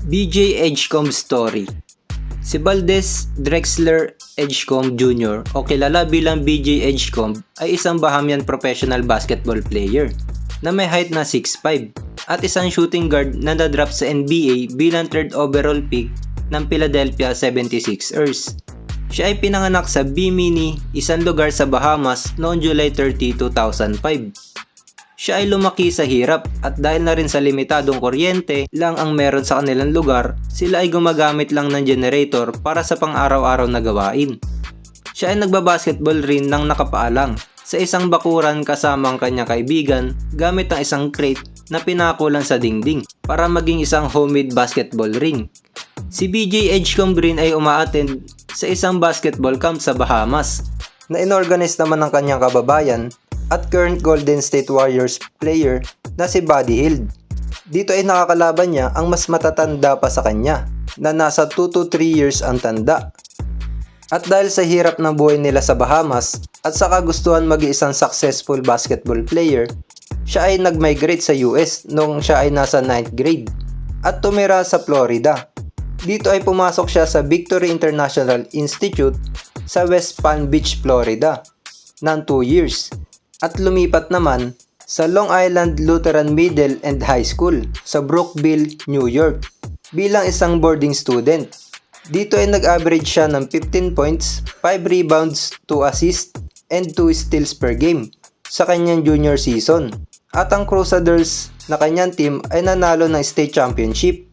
BJ Edgecombe Story. Si Valdez Drexler Edgecombe Jr. o kilala bilang BJ Edgecombe ay isang Bahamian professional basketball player na may height na 6'5" at isang shooting guard na na-draft sa NBA bilang 3rd overall pick ng Philadelphia 76ers. Siya ay pinanganak sa Bimini, isang lugar sa Bahamas noong July 30, 2005. Siya ay lumaki sa hirap at dahil na rin sa limitadong kuryente lang ang meron sa kanilang lugar, sila ay gumagamit lang ng generator para sa pang-araw-araw na gawain. Siya ay nagbabasketball rin ng nakapaalang sa isang bakuran kasama ang kanyang kaibigan gamit ang isang crate na pinakulan sa dingding para maging isang homemade basketball ring. Si BJ Edgecombe rin ay umaattend sa isang basketball camp sa Bahamas na inorganize naman ng kanyang kababayan at current Golden State Warriors player na si Buddy Hield. Dito ay nakakalaban niya ang mas matatanda pa sa kanya na nasa 2 to 3 years ang tanda. At dahil sa hirap ng buhay nila sa Bahamas at sa kagustuhan maging isang successful basketball player, siya ay nag-migrate sa US noong siya ay nasa 9th grade at tumira sa Florida. Dito ay pumasok siya sa Victory International Institute sa West Palm Beach, Florida ng 2 years. At lumipat naman sa Long Island Lutheran Middle and High School sa Brookville, New York bilang isang boarding student. Dito ay nag-average siya ng 15 points, 5 rebounds, 2 assists, and 2 steals per game sa kanyang junior season. At ang Crusaders na kanyang team ay nanalo ng state championship.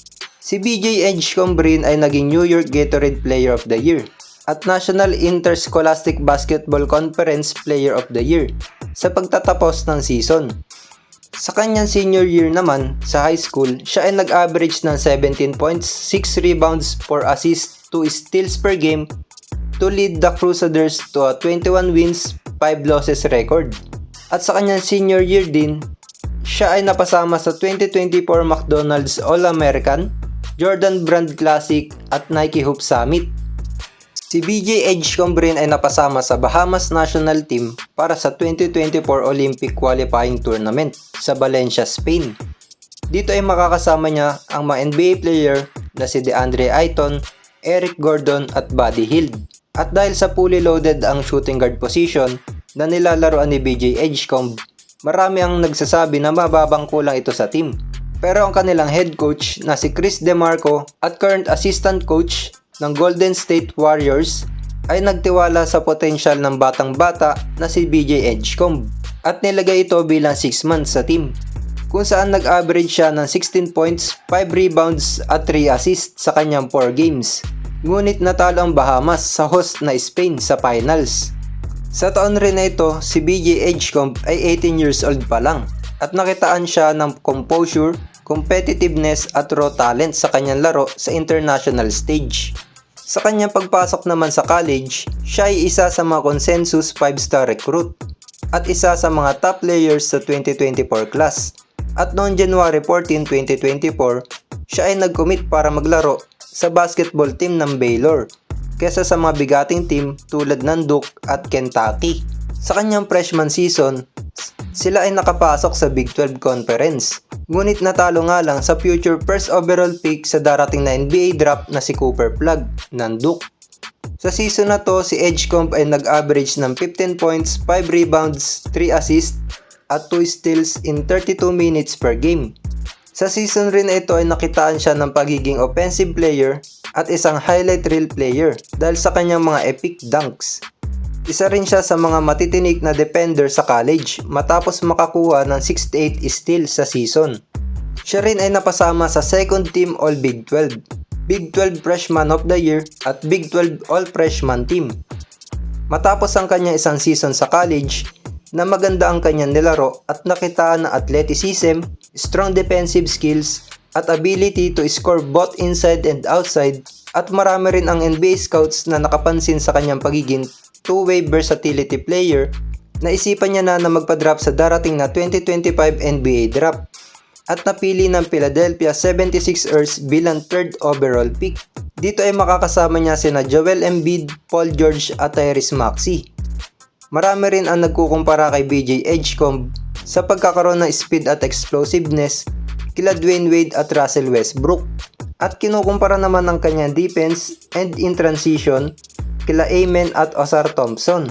Si BJ Edgecombe rin ay naging New York Gatorade Player of the Year at National Interscholastic Basketball Conference Player of the Year sa pagtatapos ng season. Sa kanyang senior year naman sa high school, siya ay nag-average ng 17 points, 6 rebounds, 4 assists, 2 steals per game to lead the Crusaders to a 21 wins, 5 losses record. At sa kanyang senior year din, siya ay napasama sa 2024 McDonald's All-American, Jordan Brand Classic at Nike Hoop Summit. Si BJ Edgecombe rin ay napasama sa Bahamas National Team para sa 2024 Olympic Qualifying Tournament sa Valencia, Spain. Dito ay makakasama niya ang mga NBA player na si DeAndre Ayton, Eric Gordon at Buddy Hield. At dahil sa fully loaded ang shooting guard position na nilalaroan ni BJ Edgecombe, marami ang nagsasabi na mababang kulang ito sa team. Pero ang kanilang head coach na si Chris DeMarco at current assistant coach ng Golden State Warriors ay nagtiwala sa potensyal ng batang-bata na si BJ Edgecombe at nilagay ito bilang 6 months sa team, kung saan nag-average siya ng 16 points, 5 rebounds at 3 assists sa kanyang 4 games. Ngunit natalo ang Bahamas sa host na Spain sa finals. Sa taon rin na ito, si BJ Edgecombe ay 18 years old pa lang at nakitaan siya ng composure, competitiveness at raw talent sa kanyang laro sa international stage. Sa kanyang pagpasok naman sa college, siya ay isa sa mga consensus 5-star recruit at isa sa mga top players sa 2024 class. At noong January 14, 2024, siya ay nag-commit para maglaro sa basketball team ng Baylor kesa sa mga bigating team tulad ng Duke at Kentucky. Sa kanyang freshman season, sila ay nakapasok sa Big 12 Conference. Ngunit natalo nga lang sa future first overall pick sa darating na NBA draft na si Cooper Flagg ng Duke. Sa season na to, si Edgecombe ay nag-average ng 15 points, 5 rebounds, 3 assists at 2 steals in 32 minutes per game. Sa season rin na ito ay nakitaan siya ng pagiging offensive player at isang highlight reel player dahil sa kanyang mga epic dunks. Isa rin siya sa mga matitinik na defender sa college matapos makakuha ng 68 steals sa season. Siya rin ay napasama sa second team All Big 12, Big 12 Freshman of the Year at Big 12 All Freshman Team. Matapos ang kanyang isang season sa college na maganda ang kanyang nilaro at nakitaan ng athleticism, strong defensive skills at ability to score both inside and outside, at marami rin ang NBA scouts na nakapansin sa kanyang pagiging two-way versatility player. Naisipan niya na magpa-draft sa darating na 2025 NBA draft at napili ng Philadelphia 76ers bilang 3rd overall pick. Dito ay makakasama niya sina Joel Embiid, Paul George at Tyrese Maxey. Marami rin ang nagkukumpara kay BJ Edgecombe sa pagkakaroon ng speed at explosiveness kila Dwayne Wade at Russell Westbrook. At kinukumpara naman ng kanyang defense and in transition kila Amen at Osar Thompson.